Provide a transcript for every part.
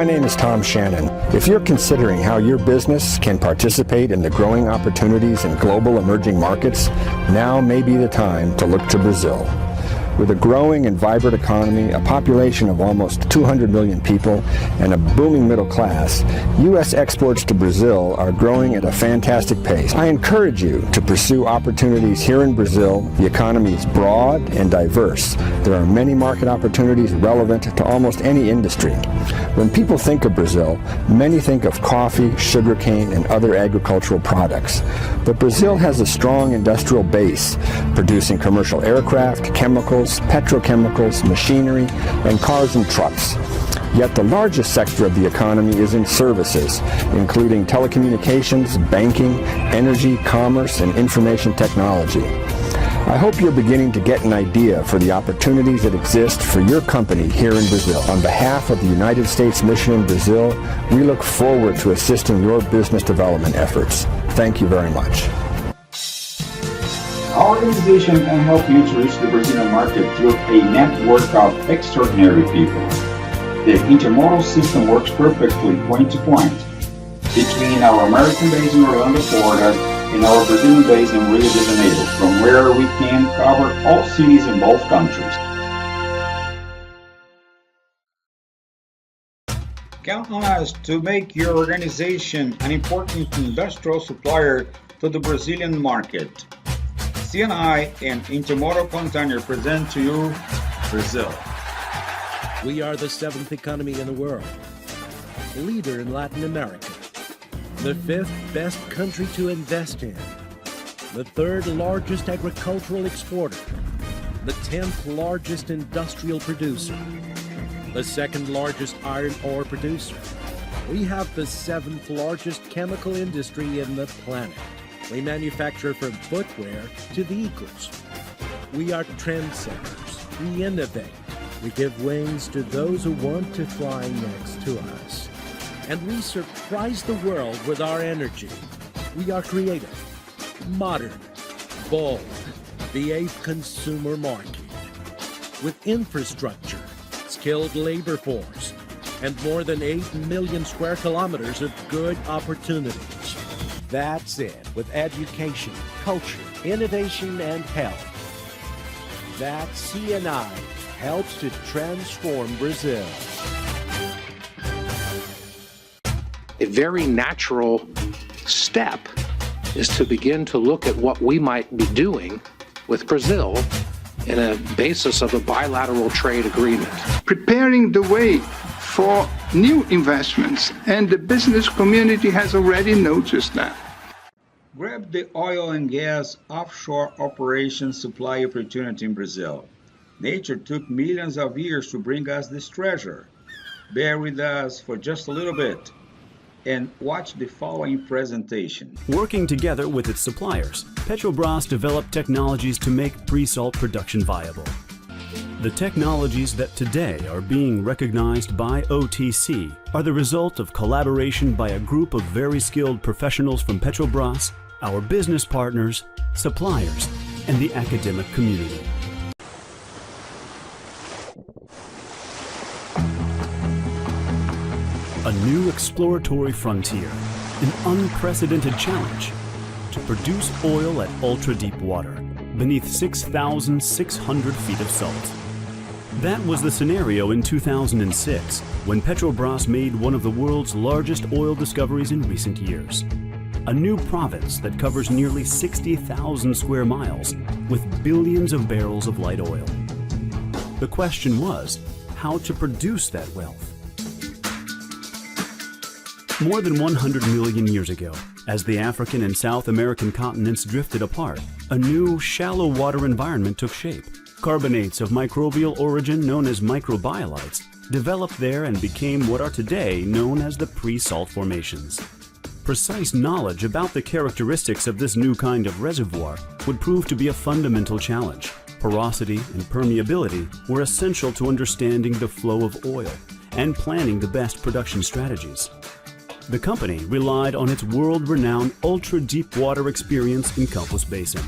My name is Tom Shannon. If you're considering how your business can participate in the growing opportunities in global emerging markets, now may be the time to look to Brazil. With a growing and vibrant economy, a population of almost 200 million people, and a booming middle class, U.S. exports to Brazil are growing at a fantastic pace. I encourage you to pursue opportunities here in Brazil. The economy is broad and diverse. There are many market opportunities relevant to almost any industry. When people think of Brazil, many think of coffee, sugarcane, and other agricultural products. But Brazil has a strong industrial base, producing commercial aircraft, chemicals, petrochemicals, machinery, and cars and trucks. Yet the largest sector of the economy is in services, including telecommunications, banking, energy, commerce, and information technology. I hope you're beginning to get an idea for the opportunities that exist for your company here in Brazil. On behalf of the United States Mission in Brazil, we look forward to assisting your business development efforts. Thank you very much. Our organization can help you to reach the Brazilian market through a network of extraordinary people. The intermodal system works perfectly point to point between our American base in Orlando, Florida, and our Brazilian base in Rio de Janeiro, from where we can cover all cities in both countries. Count on us to make your organization an important industrial supplier to the Brazilian market. CNI and Intermodal Container present to you Brazil. We are the seventh economy in the world, leader in Latin America, the fifth best country to invest in, the third largest agricultural exporter, the 10th largest industrial producer, the second largest iron ore producer. We have the 7th largest chemical industry in the planet. We manufacture from footwear to vehicles. We are trendsetters. We innovate. We give wings to those who want to fly next to us. And we surprise the world with our energy. We are creative, modern, bold, the 8th consumer market. With infrastructure, skilled labor force, and more than 8 million square kilometers of good opportunities. That's it, with education, culture, innovation, and health. That CNI helps to transform Brazil. A very natural step is to begin to look at what we might be doing with Brazil in a basis of a bilateral trade agreement. Preparing the way for new investments, and the business community has already noticed that. Grab the oil and gas offshore operation supply opportunity in Brazil. Nature took millions of years to bring us this treasure. Bear with us for just a little bit and watch the following presentation. Working together with its suppliers, Petrobras developed technologies to make pre-salt production viable. The technologies that today are being recognized by OTC are the result of collaboration by a group of very skilled professionals from Petrobras, our business partners, suppliers, and the academic community. A new exploratory frontier, an unprecedented challenge to produce oil at ultra-deep water, beneath 6,600 feet of salt. That was the scenario in 2006, when Petrobras made one of the world's largest oil discoveries in recent years. A new province that covers nearly 60,000 square miles, with billions of barrels of light oil. The question was, how to produce that wealth? More than 100 million years ago, as the African and South American continents drifted apart, a new, shallow water environment took shape. Carbonates of microbial origin known as microbialites developed there and became what are today known as the pre-salt formations. Precise knowledge about the characteristics of this new kind of reservoir would prove to be a fundamental challenge. Porosity and permeability were essential to understanding the flow of oil and planning the best production strategies. The company relied on its world-renowned ultra-deep water experience in Campos Basin.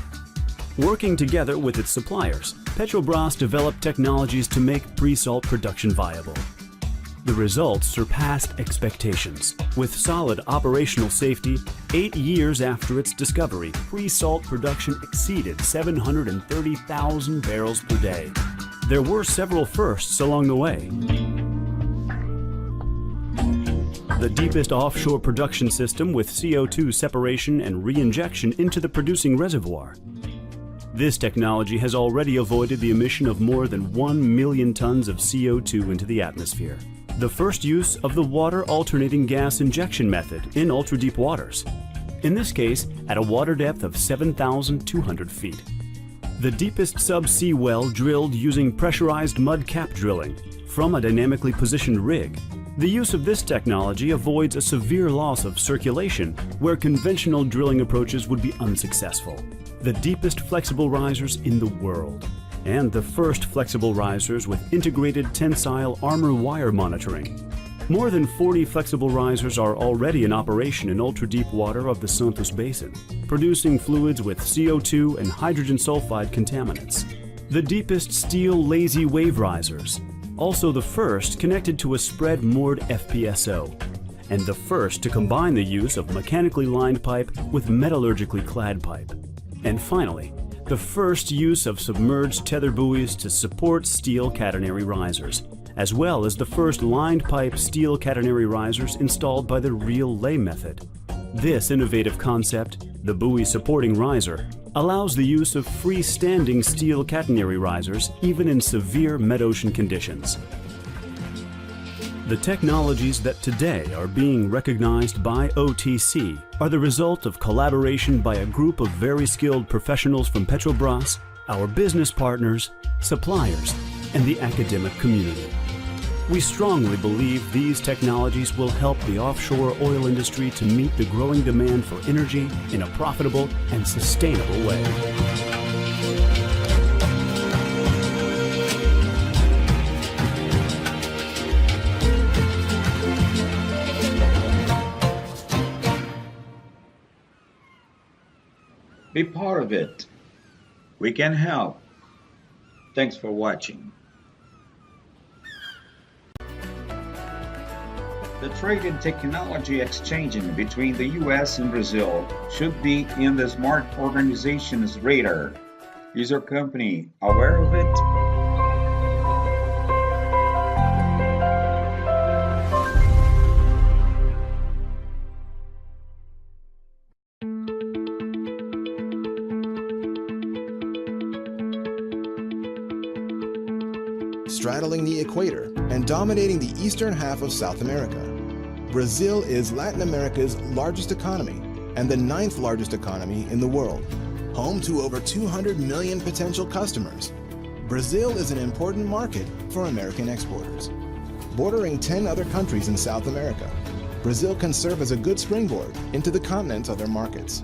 Working together with its suppliers, Petrobras developed technologies to make pre-salt production viable. The results surpassed expectations. With solid operational safety, 8 years after its discovery, pre-salt production exceeded 730,000 barrels per day. There were several firsts along the way. The deepest offshore production system with CO2 separation and re-injection into the producing reservoir. This technology has already avoided the emission of more than 1 million tons of CO2 into the atmosphere. The first use of the water alternating gas injection method in ultra-deep waters, in this case at a water depth of 7,200 feet. The deepest subsea well drilled using pressurized mud cap drilling from a dynamically positioned rig. The use of this technology avoids a severe loss of circulation where conventional drilling approaches would be unsuccessful. The deepest flexible risers in the world, and the first flexible risers with integrated tensile armor wire monitoring. More than 40 flexible risers are already in operation in ultra-deep water of the Santos Basin, producing fluids with CO2 and hydrogen sulfide contaminants. The deepest steel lazy wave risers, also the first connected to a spread moored FPSO, and the first to combine the use of mechanically lined pipe with metallurgically clad pipe. And finally, the first use of submerged tether buoys to support steel catenary risers, as well as the first lined pipe steel catenary risers installed by the reel lay method. This innovative concept, the buoy supporting riser, allows the use of freestanding steel catenary risers even in severe mid-ocean conditions. The technologies that today are being recognized by OTC are the result of collaboration by a group of very skilled professionals from Petrobras, our business partners, suppliers, and the academic community. We strongly believe these technologies will help the offshore oil industry to meet the growing demand for energy in a profitable and sustainable way. Be part of it. We can help. Thanks for watching. The trade and technology exchanging between the US and Brazil should be in the smart organization's radar. Is your company aware of it? Straddling the equator and dominating the eastern half of South America, Brazil is Latin America's largest economy and the 9th largest economy in the world. Home to over 200 million potential customers, Brazil is an important market for American exporters. Bordering 10 other countries in South America, Brazil can serve as a good springboard into the continent's other markets.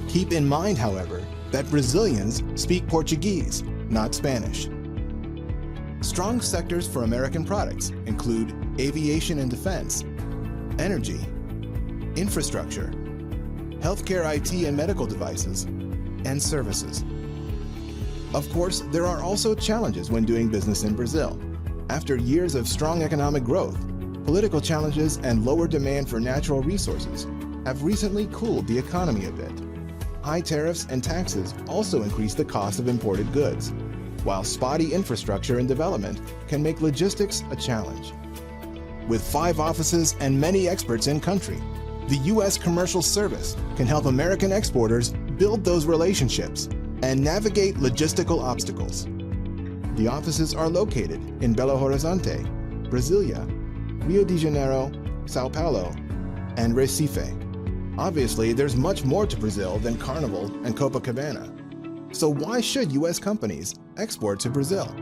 Keep in mind, however, that Brazilians speak Portuguese, not Spanish. Strong sectors for American products include aviation and defense, energy, infrastructure, healthcare IT and medical devices, and services. Of course, there are also challenges when doing business in Brazil. After years of strong economic growth, political challenges and lower demand for natural resources have recently cooled the economy a bit. High tariffs and taxes also increase the cost of imported goods, while spotty infrastructure and development can make logistics a challenge. With 5 offices and many experts in country, the U.S. Commercial Service can help American exporters build those relationships and navigate logistical obstacles. The offices are located in Belo Horizonte, Brasilia, Rio de Janeiro, Sao Paulo, and Recife. Obviously, there's much more to Brazil than Carnival and Copacabana. So why should U.S. companies export to Brazil?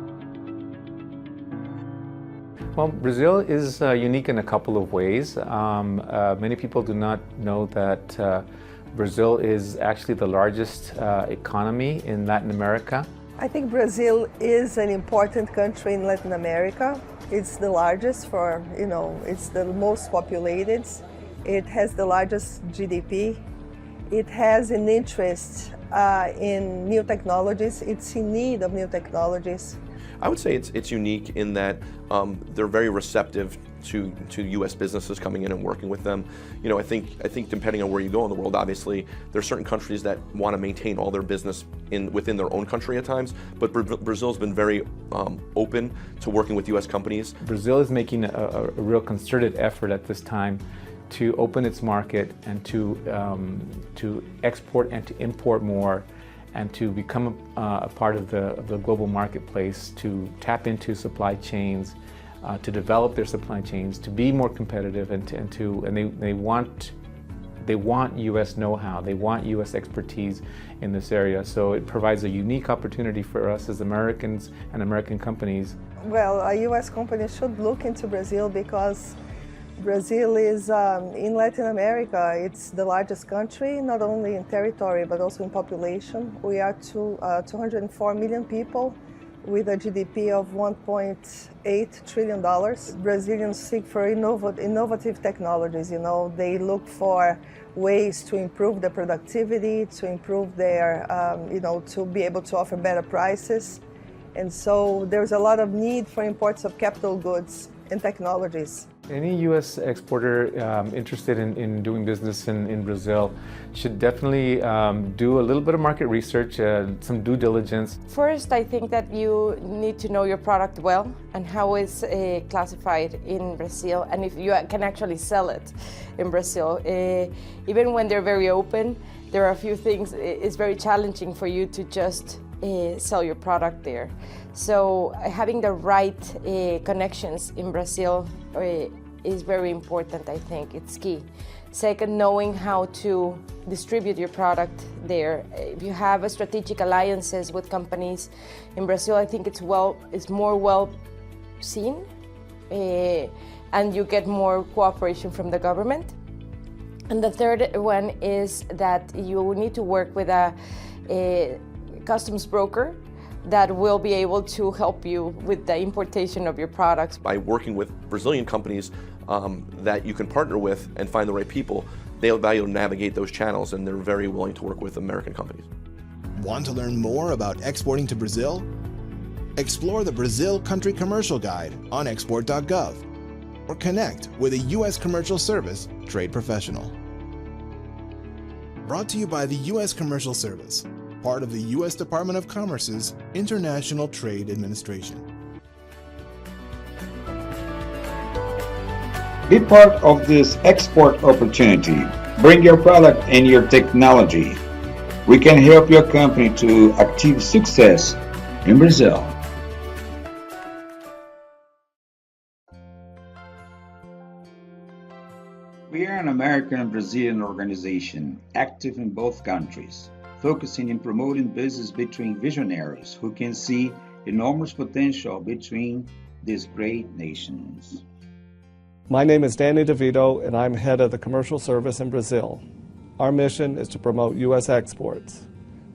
Well, Brazil is unique in a couple of ways. Many people do not know that Brazil is actually the largest economy in Latin America. I think Brazil is an important country in Latin America. It's the largest for, it's the most populated. It has the largest GDP. It has an interest in new technologies. It's in need of new technologies. I would say it's unique in that they're very receptive to U.S. businesses coming in and working with them. You know, I think depending on where you go in the world, obviously there's certain countries that want to maintain all their business within their own country at times, but Brazil's been very open to working with U.S. companies. Brazil is making a real concerted effort at this time to open its market and to export and to import more, and to become a part of the global marketplace, to tap into supply chains, to develop their supply chains, to be more competitive, and they want U.S. know-how, they want U.S. expertise in this area. So it provides a unique opportunity for us as Americans and American companies. Well, a U.S. company should look into Brazil because Brazil is, in Latin America, it's the largest country, not only in territory, but also in population. We are 204 million people with a GDP of $1.8 trillion. Brazilians seek for innovative technologies, you know. They look for ways to improve their productivity, to improve their, to be able to offer better prices. And so there's a lot of need for imports of capital goods and technologies. Any U.S. exporter interested in doing business in Brazil should definitely do a little bit of market research, some due diligence. First, I think that you need to know your product well and how it's classified in Brazil, and if you can actually sell it in Brazil. Even when they're very open, there are a few things. It's very challenging for you to just sell your product there. So having the right connections in Brazil is very important, I think. It's key. Second, knowing how to distribute your product there. If you have strategic alliances with companies in Brazil, I think it's more well seen, and you get more cooperation from the government. And the third one is that you need to work with a customs broker that will be able to help you with the importation of your products. By working with Brazilian companies that you can partner with and find the right people, they'll be able to navigate those channels, and they're very willing to work with American companies. Want to learn more about exporting to Brazil? Explore the Brazil Country Commercial Guide on export.gov or connect with a U.S. Commercial Service trade professional. Brought to you by the U.S. Commercial Service, part of the U.S. Department of Commerce's International Trade Administration. Be part of this export opportunity. Bring your product and your technology. We can help your company to achieve success in Brazil. We are an American and Brazilian organization active in both countries, focusing in promoting business between visionaries who can see enormous potential between these great nations. My name is Danny DeVito, and I'm head of the Commercial Service in Brazil. Our mission is to promote U.S. exports.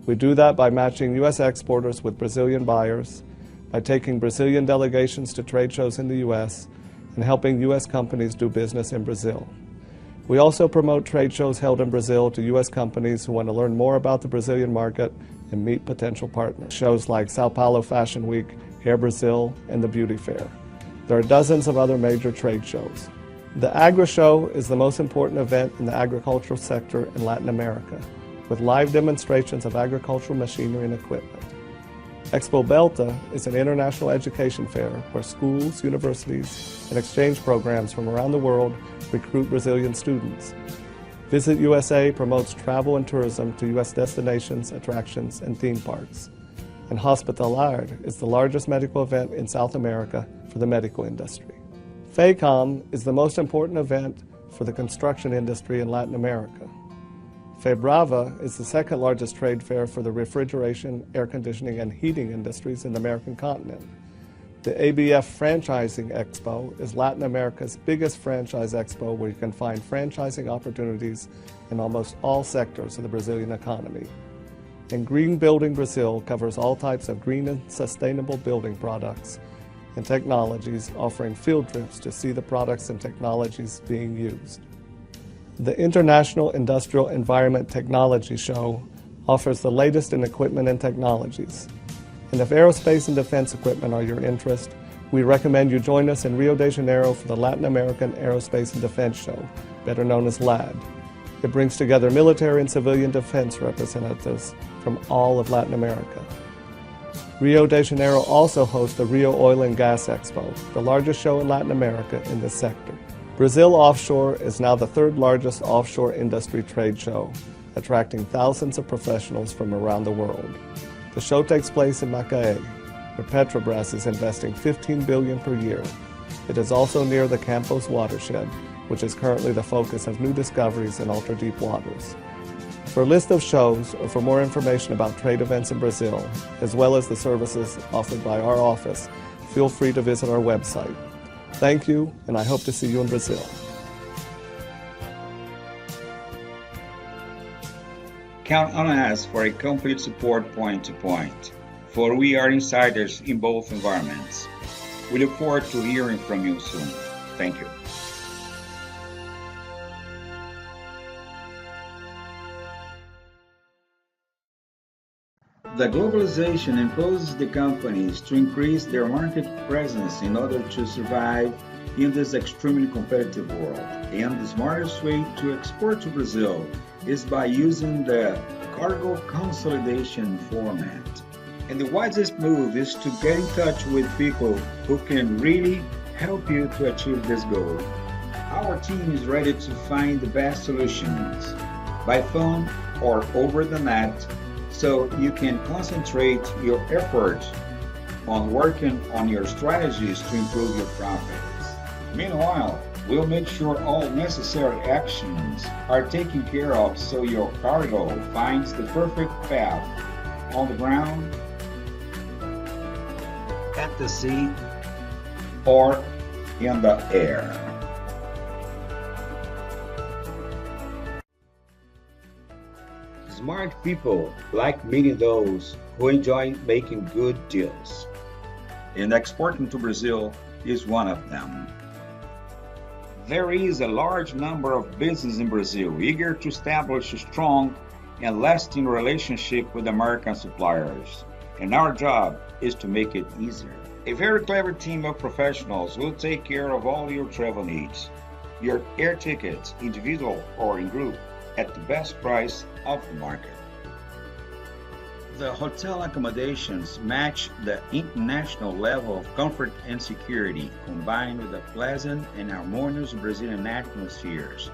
We do that by matching U.S. exporters with Brazilian buyers, by taking Brazilian delegations to trade shows in the U.S., and helping U.S. companies do business in Brazil. We also promote trade shows held in Brazil to U.S. companies who want to learn more about the Brazilian market and meet potential partners. Shows like Sao Paulo Fashion Week, Hair Brazil, and the Beauty Fair. There are dozens of other major trade shows. The Agri Show is the most important event in the agricultural sector in Latin America, with live demonstrations of agricultural machinery and equipment. Expo Belta is an international education fair where schools, universities, and exchange programs from around the world recruit Brazilian students. Visit USA promotes travel and tourism to U.S. destinations, attractions, and theme parks. And Hospitalar is the largest medical event in South America for the medical industry. FECOM is the most important event for the construction industry in Latin America. FEBRAVA is the second largest trade fair for the refrigeration, air conditioning, and heating industries in the American continent. The ABF Franchising Expo is Latin America's biggest franchise expo where you can find franchising opportunities in almost all sectors of the Brazilian economy. And Green Building Brazil covers all types of green and sustainable building products and technologies, offering field trips to see the products and technologies being used. The International Industrial Environment Technology Show offers the latest in equipment and technologies. And if aerospace and defense equipment are your interest, We recommend you join us in Rio de Janeiro for the Latin American Aerospace and Defense Show, better known as LAD. It brings together military and civilian defense representatives from all of Latin America. Rio de Janeiro also hosts the Rio Oil and Gas Expo, the largest show in Latin America in this sector. Brazil Offshore is now the third largest offshore industry trade show, attracting thousands of professionals from around the world. The show takes place in Macaé, where Petrobras is investing $15 billion per year. It is also near the Campos watershed, which is currently the focus of new discoveries in ultra-deep waters. For a list of shows or for more information about trade events in Brazil, as well as the services offered by our office, feel free to visit our website. Thank you, and I hope to see you in Brazil. Count on us for a complete support point-to-point, for we are insiders in both environments. We look forward to hearing from you soon. Thank you. The globalization imposes the companies to increase their market presence in order to survive in this extremely competitive world. And the smartest way to export to Brazil is by using the cargo consolidation format. And the wisest move is to get in touch with people who can really help you to achieve this goal. Our team is ready to find the best solutions by phone or over the net, so you can concentrate your efforts on working on your strategies to improve your profits. Meanwhile, we'll make sure all necessary actions are taken care of so your cargo finds the perfect path on the ground, at the sea, or in the air. Smart people like meeting those who enjoy making good deals, and exporting to Brazil is one of them. There is a large number of businesses in Brazil eager to establish a strong and lasting relationship with American suppliers, and our job is to make it easier. A very clever team of professionals will take care of all your travel needs, your air tickets, individual or in group, at the best price of the market. The hotel accommodations match the international level of comfort and security, combined with a pleasant and harmonious Brazilian atmospheres,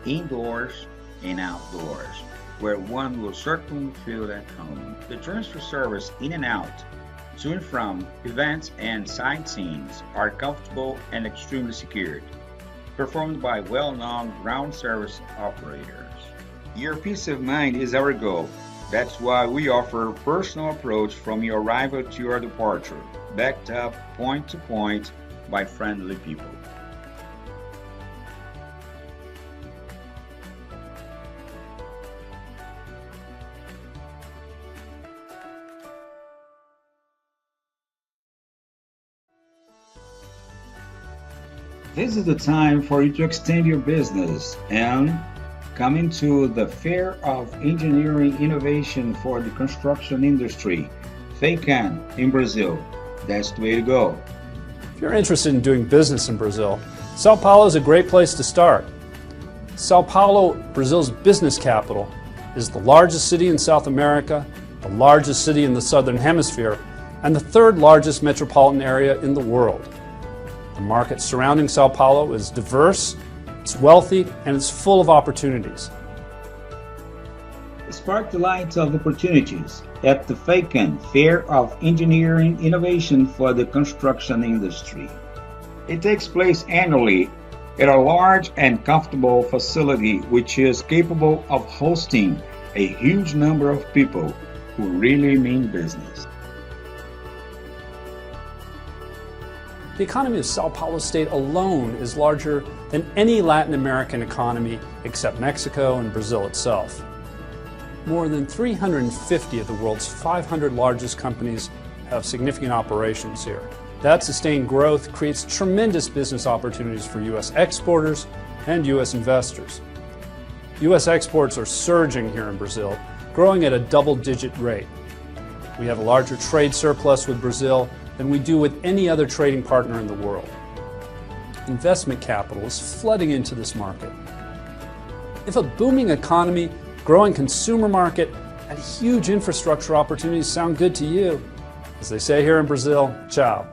indoors and outdoors, where one will certainly feel at home. The transfer service in and out, to and from events and sightseeings are comfortable and extremely secured, performed by well-known ground service operators. Your peace of mind is our goal. That's why we offer a personal approach from your arrival to your departure, backed up point to point by friendly people. This is the time for you to extend your business and come into the Fair of Engineering Innovation for the Construction Industry, FEICAN, in Brazil. That's the way to go. If you're interested in doing business in Brazil, Sao Paulo is a great place to start. Sao Paulo, Brazil's business capital, is the largest city in South America, the largest city in the Southern Hemisphere, and the third largest metropolitan area in the world. The market surrounding Sao Paulo is diverse, it's wealthy, and it's full of opportunities. Spark the light of opportunities at the FEICAN, Fair of Engineering Innovation for the Construction Industry. It takes place annually at a large and comfortable facility which is capable of hosting a huge number of people who really mean business. The economy of Sao Paulo state alone is larger than any Latin American economy except Mexico and Brazil itself. More than 350 of the world's 500 largest companies have significant operations here. That sustained growth creates tremendous business opportunities for U.S. exporters and U.S. investors. U.S. exports are surging here in Brazil, growing at a double-digit rate. We have a larger trade surplus with Brazil than we do with any other trading partner in the world. Investment capital is flooding into this market. If a booming economy, growing consumer market, and huge infrastructure opportunities sound good to you, as they say here in Brazil, ciao.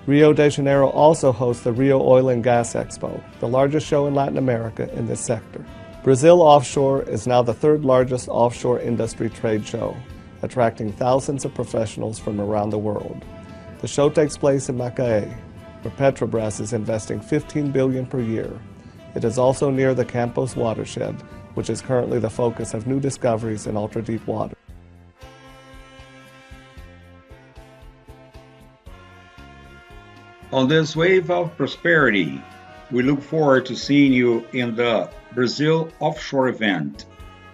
Rio de Janeiro also hosts the Rio Oil and Gas Expo, the largest show in Latin America in this sector. Brazil Offshore is now the third largest offshore industry trade show, attracting thousands of professionals from around the world. The show takes place in Macaé, where Petrobras is investing $15 billion per year. It is also near the Campos watershed, which is currently the focus of new discoveries in ultra-deep water. On this wave of prosperity, we look forward to seeing you in the Brazil Offshore event,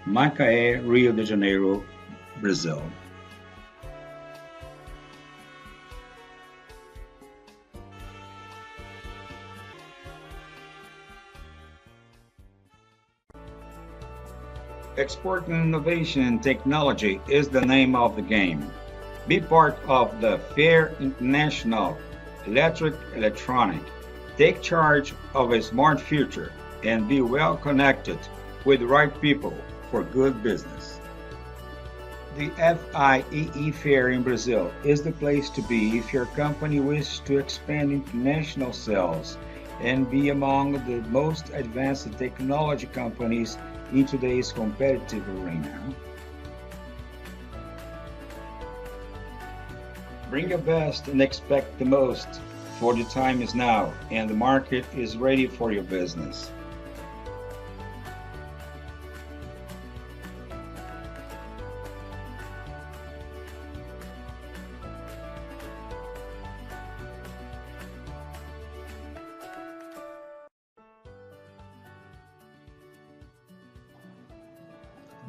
Macaé, Rio de Janeiro, Brazil. Export and Innovation Technology is the name of the game. Be part of the Fair International Electronic. Take charge of a smart future and be well connected with the right people for good business. The FIEE Fair in Brazil is the place to be if your company wishes to expand international sales and be among the most advanced technology companies in today's competitive arena. Bring your best and expect the most, for the time is now and the market is ready for your business.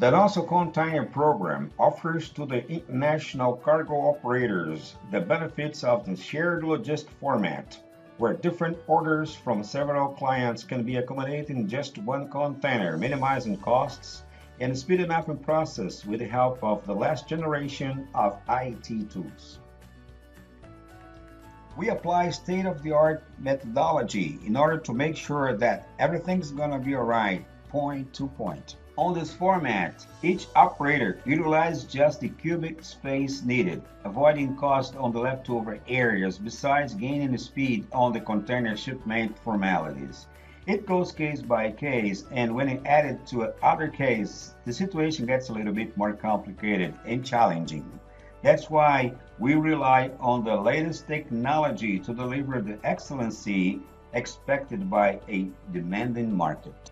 The nossocontainer program offers to the international cargo operators the benefits of the shared logistic format, where different orders from several clients can be accommodated in just one container, minimizing costs and speeding up the process with the help of the last generation of IT tools. We apply state-of-the-art methodology in order to make sure that everything's going to be all right, point to point. On this format, each operator utilizes just the cubic space needed, avoiding cost on the leftover areas besides gaining speed on the container shipment formalities. It goes case by case, and when added to other cases, the situation gets a little bit more complicated and challenging. That's why we rely on the latest technology to deliver the excellency expected by a demanding market.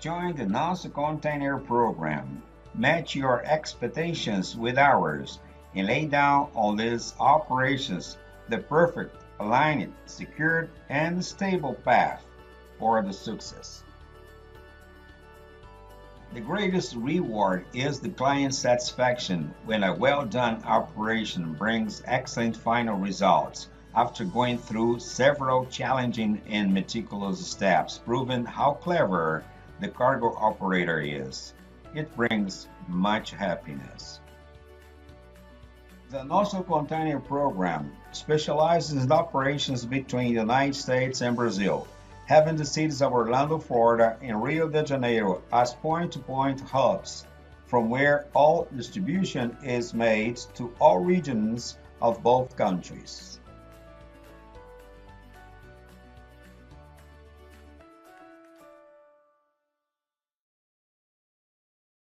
Join the nossocontainer program, match your expectations with ours, and lay down on these operations the perfect, aligned, secured, and stable path for the success. The greatest reward is the client satisfaction when a well-done operation brings excellent final results after going through several challenging and meticulous steps, proving how clever the cargo operator is. It brings much happiness. The nossocontainer program specializes in operations between the United States and Brazil, having the cities of Orlando, Florida, and Rio de Janeiro as point-to-point hubs, from where all distribution is made to all regions of both countries.